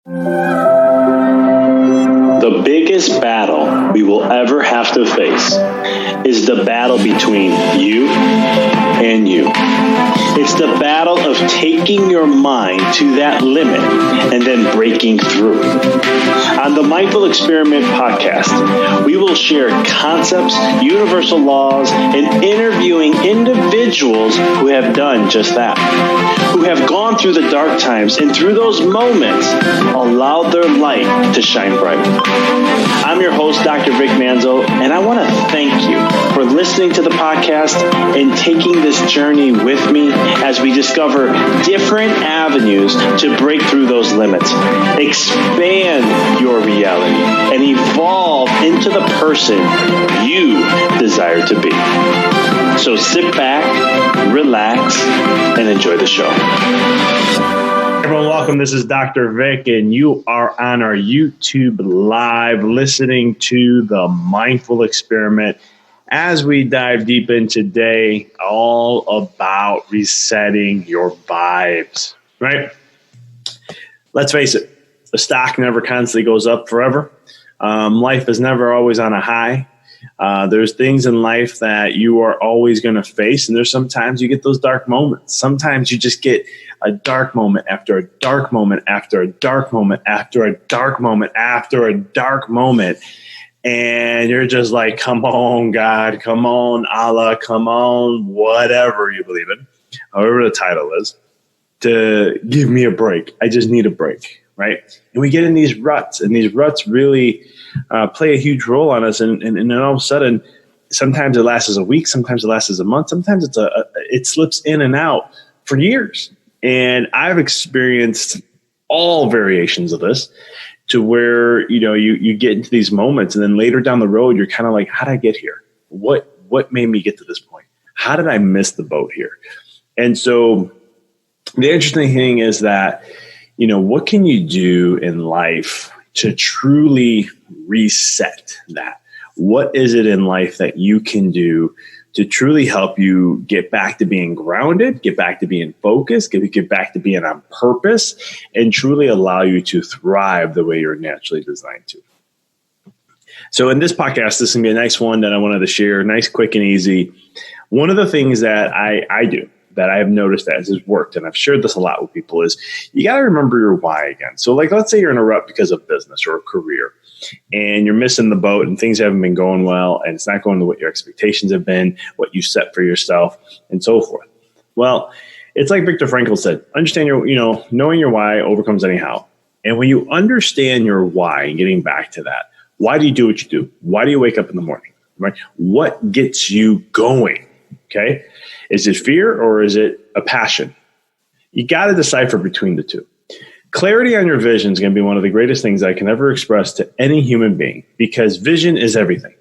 The biggest battle we will ever have to face is the battle between you and you. It's the battle of taking your mind to that limit and then breaking through. On the Mindful Experiment podcast, we will share concepts, universal laws, and interviewing individuals who have done just that, who have gone through the dark times and through those moments allowed their light to shine bright. I'm your host, Dr. Vic Manzo, and I want to thank you for listening to the podcast and taking this journey with me as we discover different avenues to break through those limits, expand your reality, and evolve into the person you desire to be. So sit back, relax, and enjoy the show. Everyone, welcome. This is Dr. Vic, and you are on our YouTube Live listening to the Mindful Experiment as we dive deep in today, all about resetting your vibes, right? Let's face it, the stock never constantly goes up forever. Life is never always on a high. There's things in life that you are always going to face, and there's sometimes you get those dark moments. Sometimes you just get a dark moment after a dark moment after a dark moment after a dark moment after a dark moment. And you're just like, come on, God, come on, Allah, come on, whatever you believe in, however the title is, to give me a break. I just need a break, right? And we get in these ruts, and these ruts really play a huge role on us. And then all of a sudden, sometimes it lasts as a week, sometimes it lasts as a month, sometimes it slips in and out for years. And I've experienced all variations of this, to where, you get into these moments, and then later down the road, you're kind of like, how did I get here? What made me get to this point? How did I miss the boat here? And so the interesting thing is that, what can you do in life to truly reset that? What is it in life that you can do to truly help you get back to being grounded, get back to being focused, get back to being on purpose, and truly allow you to thrive the way you're naturally designed to? So in this podcast, this is going to be a nice one that I wanted to share, nice, quick, and easy. One of the things that I do that I have noticed that has worked, and I've shared this a lot with people, is you got to remember your why again. So like, let's say you're in a rut because of business or a career, and you're missing the boat and things haven't been going well, and it's not going to what your expectations have been, what you set for yourself, and so forth. Well, it's like Viktor Frankl said, understand knowing your why overcomes any how. And when you understand your why, and getting back to that, why do you do what you do? Why do you wake up in the morning? Right? What gets you going? Okay. Is it fear or is it a passion? You got to decipher between the two. Clarity on your vision is going to be one of the greatest things I can ever express to any human being, because vision is everything.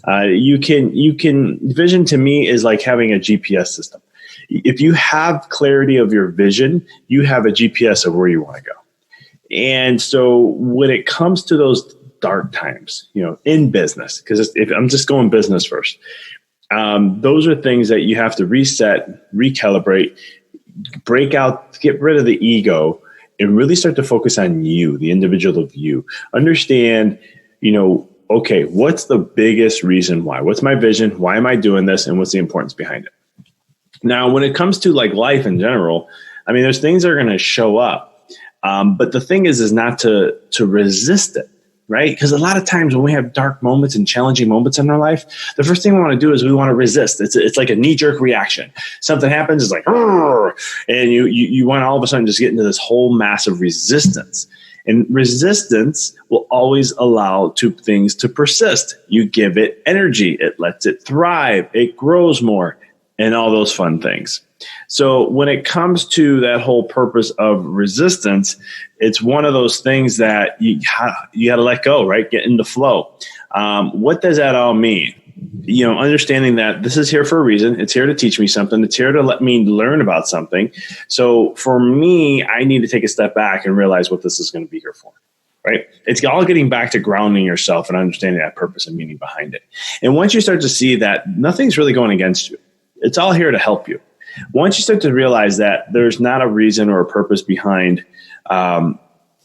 Vision to me is like having a GPS system. If you have clarity of your vision, you have a GPS of where you want to go. And so when it comes to those dark times, in business, because if I'm just going business first, those are things that you have to reset, recalibrate, break out, get rid of the ego, and really start to focus on you, the individual of you. Understand, okay, what's the biggest reason why? What's my vision? Why am I doing this? And what's the importance behind it? Now, when it comes to like life in general, I mean, there's things that are going to show up. But the thing is not to resist it, right? Because a lot of times when we have dark moments and challenging moments in our life, the first thing we want to do is we want to resist. It's like a knee-jerk reaction. Something happens, it's like, and you want to all of a sudden just get into this whole massive resistance. And resistance will always allow things to persist. You give it energy. It lets it thrive. It grows more, and all those fun things. So when it comes to that whole purpose of resistance, it's one of those things that you got to let go, right? Get in the flow. What does that all mean? Understanding that this is here for a reason. It's here to teach me something. It's here to let me learn about something. So for me, I need to take a step back and realize what this is going to be here for. Right? It's all getting back to grounding yourself and understanding that purpose and meaning behind it. And once you start to see that nothing's really going against you, it's all here to help you. Once you start to realize that there's not a reason or a purpose behind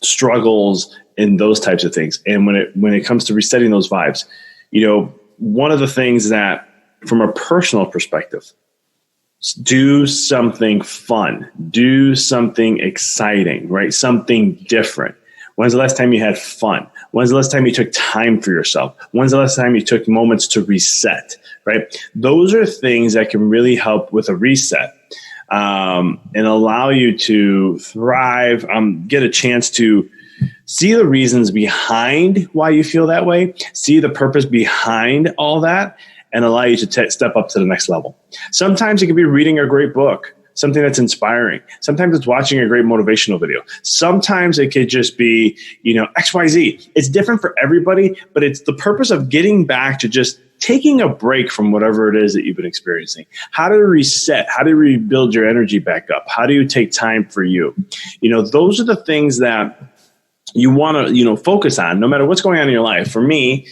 struggles and those types of things. And when it comes to resetting those vibes, one of the things that from a personal perspective, do something fun, do something exciting, right? Something different. When's the last time you had fun? When's the last time you took time for yourself? When's the last time you took moments to reset, right? Those are things that can really help with a reset and allow you to thrive, get a chance to see the reasons behind why you feel that way, see the purpose behind all that, and allow you to step up to the next level. Sometimes it can be reading a great book, something that's inspiring. Sometimes it's watching a great motivational video. Sometimes it could just be, XYZ. It's different for everybody, but it's the purpose of getting back to just taking a break from whatever it is that you've been experiencing. How to reset? How to rebuild your energy back up? How do you take time for you? Those are the things that you want to, focus on no matter what's going on in your life. For me,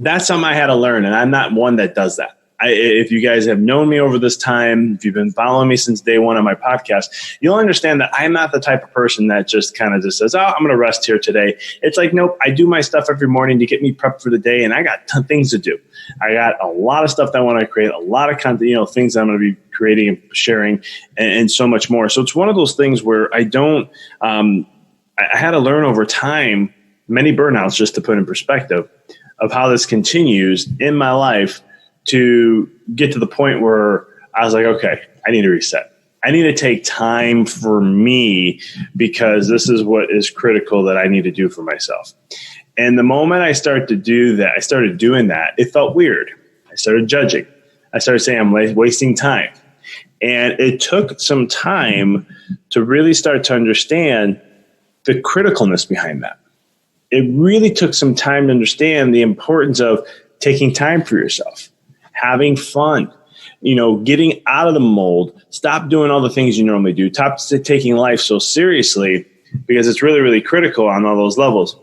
that's something I had to learn, and I'm not one that does that. If you guys have known me over this time, if you've been following me since day one on my podcast, you'll understand that I'm not the type of person that just kind of just says, I'm going to rest here today. It's like, nope, I do my stuff every morning to get me prepped for the day, and I got things to do. I got a lot of stuff that I want to create, a lot of content, things I'm going to be creating and sharing, and so much more. So it's one of those things where I had to learn over time, many burnouts, just to put in perspective, of how this continues in my life to get to the point where I was like, okay, I need to reset. I need to take time for me because this is what is critical that I need to do for myself. And the moment I started doing that, it felt weird. I started judging. I started saying I'm wasting time. And it took some time to really start to understand the criticalness behind that. It really took some time to understand the importance of taking time for yourself, having fun, getting out of the mold, stop doing all the things you normally do, stop taking life so seriously because it's really, really critical on all those levels.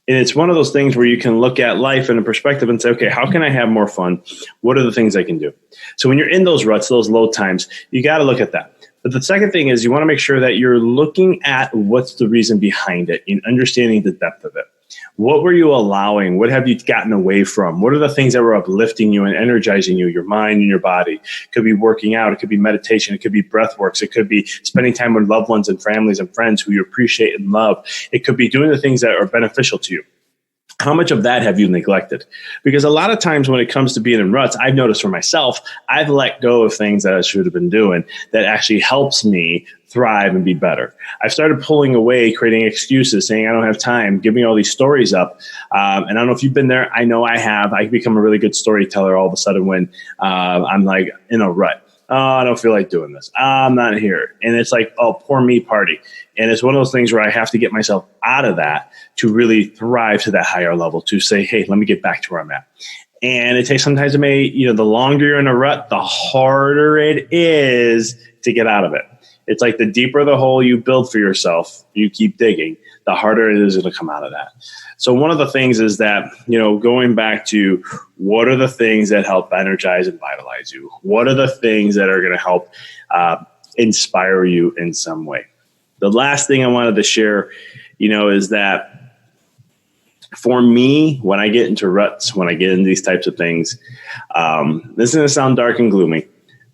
And it's one of those things where you can look at life in a perspective and say, okay, how can I have more fun? What are the things I can do? So when you're in those ruts, those low times, you got to look at that. But the second thing is you want to make sure that you're looking at what's the reason behind it and understanding the depth of it. What were you allowing? What have you gotten away from? What are the things that were uplifting you and energizing you, your mind and your body? It could be working out. It could be meditation. It could be breath works. It could be spending time with loved ones and families and friends who you appreciate and love. It could be doing the things that are beneficial to you. How much of that have you neglected? Because a lot of times when it comes to being in ruts, I've noticed for myself, I've let go of things that I should have been doing that actually helps me thrive and be better. I've started pulling away, creating excuses, saying I don't have time, giving all these stories up. And I don't know if you've been there. I know I have. I become a really good storyteller all of a sudden when I'm like in a rut. Oh, I don't feel like doing this. I'm not here. And it's like, oh, poor me party. And it's one of those things where I have to get myself out of that to really thrive to that higher level, to say, hey, let me get back to where I'm at. And it takes sometimes the longer you're in a rut, the harder it is to get out of it. It's like the deeper the hole you build for yourself, you keep digging, the harder it is to come out of that. So one of the things is that, going back to what are the things that help energize and vitalize you? What are the things that are going to help inspire you in some way? The last thing I wanted to share, is that for me, when I get into ruts, when I get into these types of things, this is going to sound dark and gloomy,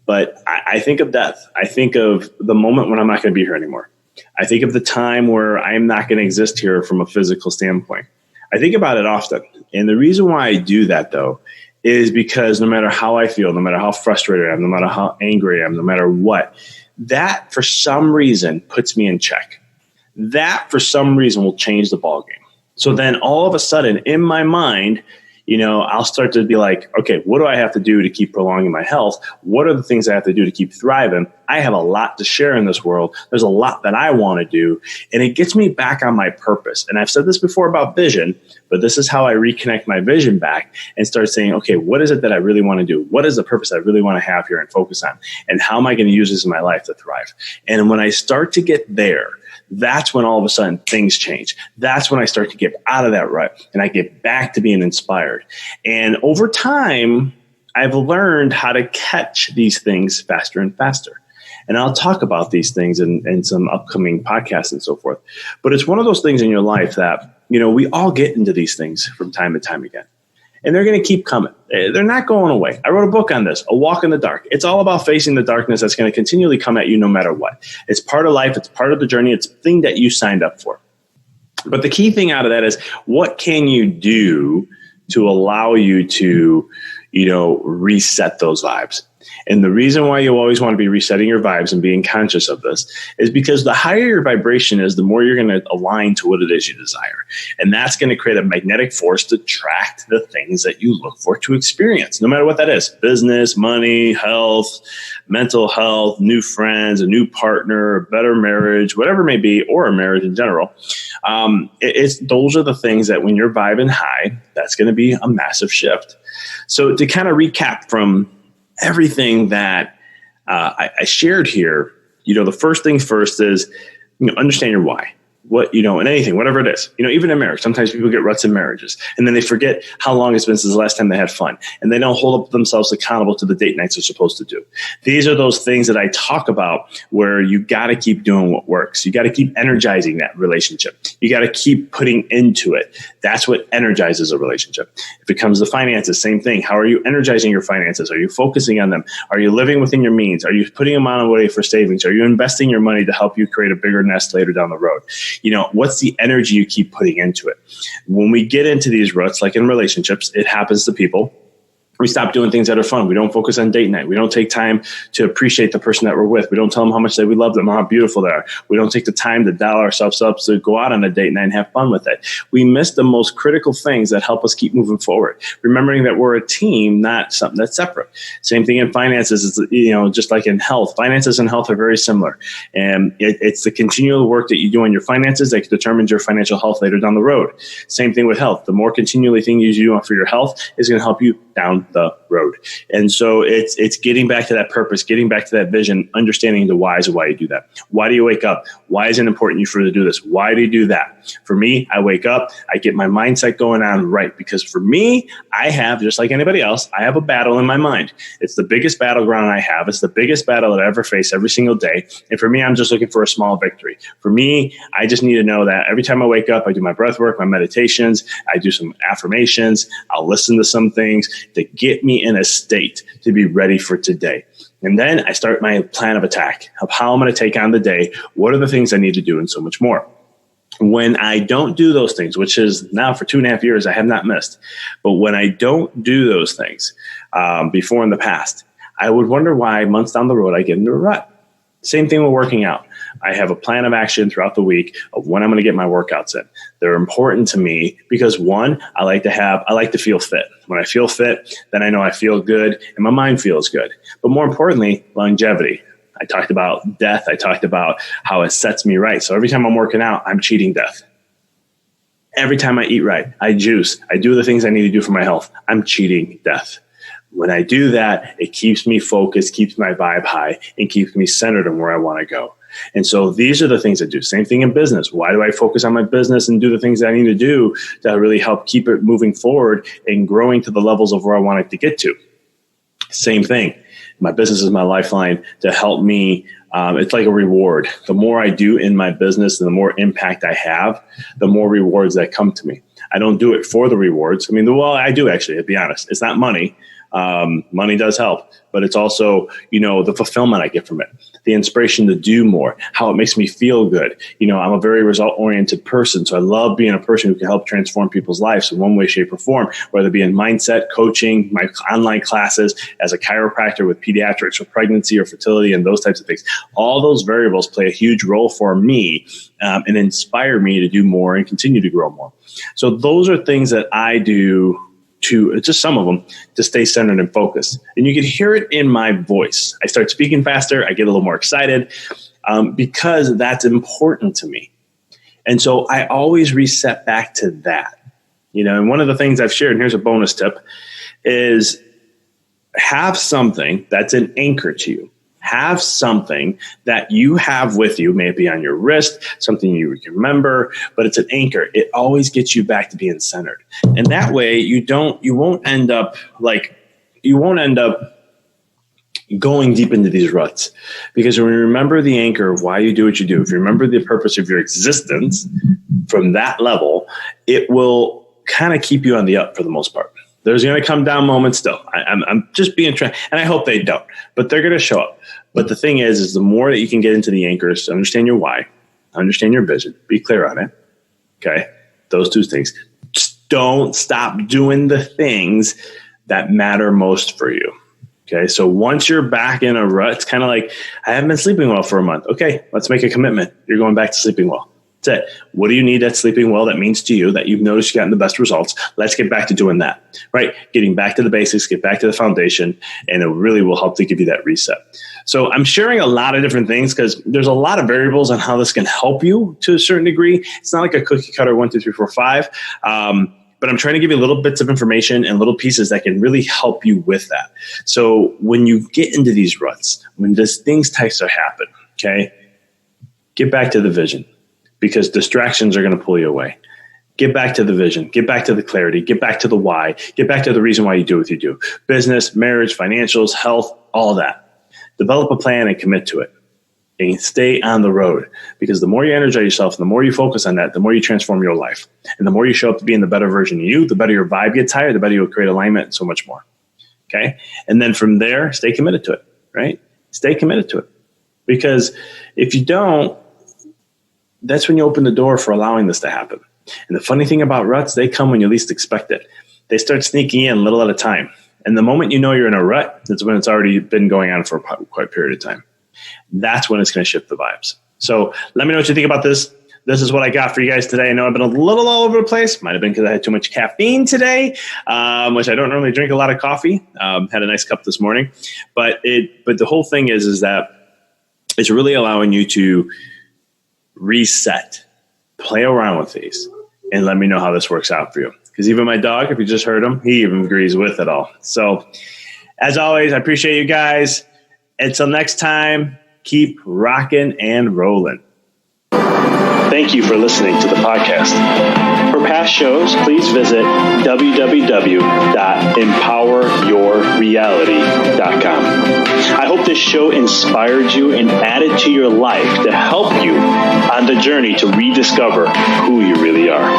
but I think of death. I think of the moment when I'm not going to be here anymore. I think of the time where I'm not going to exist here from a physical standpoint. I think about it often. And the reason why I do that, though, is because no matter how I feel, no matter how frustrated I am, no matter how angry I am, no matter what, that for some reason puts me in check. That for some reason will change the ballgame. So then all of a sudden in my mind, I'll start to be like, okay, what do I have to do to keep prolonging my health? What are the things I have to do to keep thriving? I have a lot to share in this world. There's a lot that I want to do. And it gets me back on my purpose. And I've said this before about vision, but this is how I reconnect my vision back and start saying, okay, what is it that I really want to do? What is the purpose I really want to have here and focus on? And how am I going to use this in my life to thrive? And when I start to get there, that's when all of a sudden things change. That's when I start to get out of that rut and I get back to being inspired. And over time, I've learned how to catch these things faster and faster. And I'll talk about these things in some upcoming podcasts and so forth. But it's one of those things in your life that, we all get into these things from time to time again. And they're going to keep coming. They're not going away. I wrote a book on this, A Walk in the Dark. It's all about facing the darkness that's going to continually come at you no matter what. It's part of life. It's part of the journey. It's the thing that you signed up for. But the key thing out of that is, what can you do to allow you to, reset those vibes? And the reason why you always want to be resetting your vibes and being conscious of this is because the higher your vibration is, the more you're going to align to what it is you desire. And that's going to create a magnetic force to attract the things that you look for to experience, no matter what that is: business, money, health, mental health, new friends, a new partner, a better marriage, whatever it may be, or a marriage in general. Those are the things that when you're vibing high, that's going to be a massive shift. So to kind of recap from everything that I shared here, the first things first is, understand your why. What, in anything, whatever it is, even in marriage, sometimes people get ruts in marriages and then they forget how long it's been since the last time they had fun, and they don't hold up themselves accountable to the date nights they're supposed to do. These are those things that I talk about where you got to keep doing what works. You got to keep energizing that relationship. You got to keep putting into it. That's what energizes a relationship. If it comes to finances, same thing. How are you energizing your finances? Are you focusing on them? Are you living within your means? Are you putting them on away for savings? Are you investing your money to help you create a bigger nest later down the road? What's the energy you keep putting into it? When we get into these ruts, like in relationships, it happens to people. We stop doing things that are fun. We don't focus on date night. We don't take time to appreciate the person that we're with. We don't tell them how much we love them, how beautiful they are. We don't take the time to dial ourselves up to go out on a date night and have fun with it. We miss the most critical things that help us keep moving forward. Remembering that we're a team, not something that's separate. Same thing in finances. Is, just like in health. Finances and health are very similar. And it's the continual work that you do on your finances that determines your financial health later down the road. Same thing with health. The more continually things you do for your health is going to help you down the road. And so it's getting back to that purpose, getting back to that vision, understanding the whys of why you do that. Why do you wake up? Why is it important for you to do this? Why do you do that? For me, I wake up, I get my mindset going on right, because for me, I have, just like anybody else, I have a battle in my mind. It's the biggest battleground I have. It's the biggest battle that I ever face every single day. And for me, I'm just looking for a small victory. For me, I just need to know that every time I wake up, I do my breath work, my meditations, I do some affirmations, I'll listen to some things to get me in a state to be ready for today. And then I start my plan of attack of how I'm going to take on the day. What are the things I need to do, and so much more. When I don't do those things, which is now for 2.5 years, I have not missed. But when I don't do those things before in the past, I would wonder why months down the road I get into a rut. Same thing with working out. I have a plan of action throughout the week of when I'm going to get my workouts in. They're important to me because, one, I like to feel fit. When I feel fit, then I know I feel good and my mind feels good. But more importantly, longevity. I talked about death. I talked about how it sets me right. So every time I'm working out, I'm cheating death. Every time I eat right, I juice, I do the things I need to do for my health, I'm cheating death. When I do that, it keeps me focused, keeps my vibe high, and keeps me centered on where I want to go. And so these are the things I do. Same thing in business. Why do I focus on my business and do the things that I need to do to really help keep it moving forward and growing to the levels of where I want it to get to? Same thing. My business is my lifeline to help me. It's like a reward. The more I do in my business and the more impact I have, the more rewards that come to me. I don't do it for the rewards. I do actually, to be honest. It's not money. Money does help, but it's also, the fulfillment I get from it, the inspiration to do more, how it makes me feel good. I'm a very result-oriented person, so I love being a person who can help transform people's lives in one way, shape, or form, whether it be in mindset, coaching, my online classes, as a chiropractor with pediatrics or pregnancy or fertility and those types of things. All those variables play a huge role for me and inspire me to do more and continue to grow more. So those are things that I do, to just some of them, to stay centered and focused. And you can hear it in my voice. I start speaking faster. I get a little more excited because that's important to me. And so I always reset back to that. And one of the things I've shared, and here's a bonus tip, is have something that's an anchor to you. Have something that you have with you, maybe on your wrist, something you can remember, but it's an anchor. It always gets you back to being centered. And that way you won't end up going deep into these ruts. Because when you remember the anchor of why you do what you do, if you remember the purpose of your existence from that level, it will kind of keep you on the up for the most part. There's going to come down moments still. I'm just being and I hope they don't, but they're going to show up. But the thing is the more that you can get into the anchors, understand your why, understand your vision, be clear on it. Okay. Those two things. Just don't stop doing the things that matter most for you. Okay. So once you're back in a rut, it's kind of like, I haven't been sleeping well for a month. Okay. Let's make a commitment. You're going back to sleeping well. That's it. What do you need that's sleeping well that means to you that you've noticed you've gotten the best results? Let's get back to doing that, right? Getting back to the basics, get back to the foundation, and it really will help to give you that reset. So I'm sharing a lot of different things because there's a lot of variables on how this can help you to a certain degree. It's not like a cookie cutter 1, 2, 3, 4, 5. But I'm trying to give you little bits of information and little pieces that can really help you with that. So when you get into these ruts, when these things types to happen, okay, get back to the vision. Because distractions are going to pull you away. Get back to the vision. Get back to the clarity. Get back to the why. Get back to the reason why you do what you do. Business, marriage, financials, health, all that. Develop a plan and commit to it. And stay on the road. Because the more you energize yourself, the more you focus on that, the more you transform your life. And the more you show up to being the better version of you, the better your vibe gets higher, the better you'll create alignment and so much more. Okay? And then from there, stay committed to it. Right? Stay committed to it. Because if you don't, that's when you open the door for allowing this to happen. And the funny thing about ruts, they come when you least expect it. They start sneaking in little at a time. And the moment you know you're in a rut, that's when it's already been going on for quite a period of time. That's when it's going to shift the vibes. So let me know what you think about this. This is what I got for you guys today. I know I've been a little all over the place. Might have been because I had too much caffeine today, which I don't normally drink a lot of coffee. Had a nice cup this morning. But the whole thing is that it's really allowing you to reset, play around with these, and let me know how this works out for you. Because even my dog, if you just heard him, he even agrees with it all. So as always, I appreciate you guys. Until next time, keep rocking and rolling. Thank you for listening to the podcast. For past shows, please visit www.empoweryourreality.com. I hope this show inspired you and added to your life to help you on the journey to rediscover who you really are.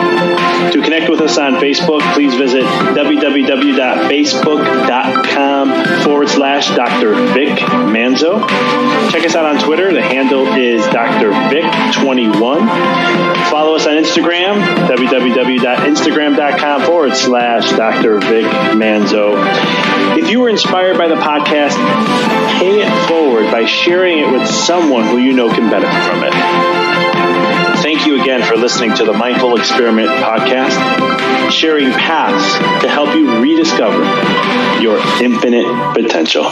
To connect with us on Facebook, please visit www.facebook.com/Dr. Vic Manzo. Check us out on Twitter. The handle is Dr. Vic21. Follow us on Instagram, www.instagram.com/Dr. Vic Manzo. If you were inspired by the podcast, pay it forward by sharing it with someone who you know can benefit from it. Thank you again for listening to the Mindful Experiment podcast, sharing paths to help you rediscover your infinite potential.